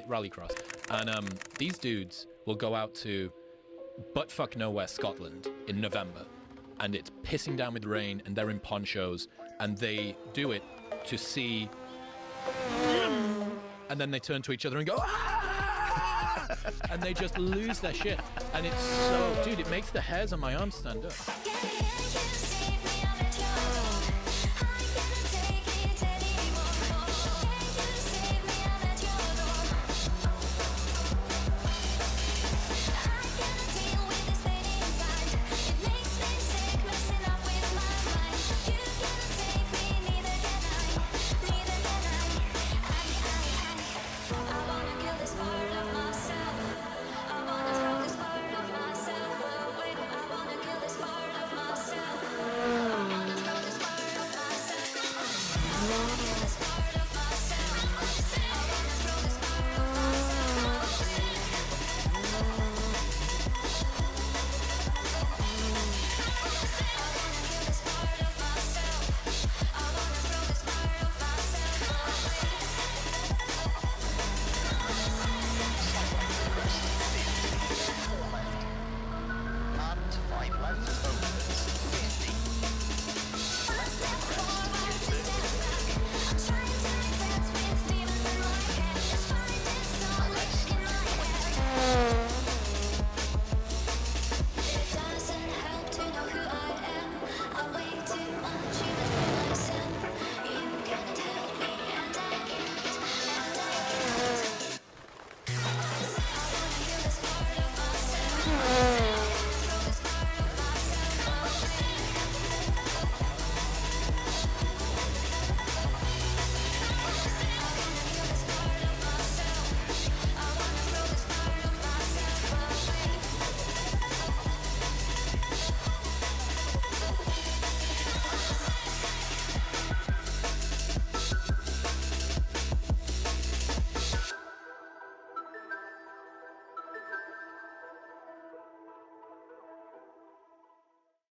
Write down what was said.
Rallycross. And these dudes will go out to buttfuck nowhere, Scotland in November. And it's pissing down with rain, and they're in ponchos, and they do it to see. And then they turn to each other and go, ah! And they just lose their shit. And it's so, dude, it makes the hairs on my arms stand up.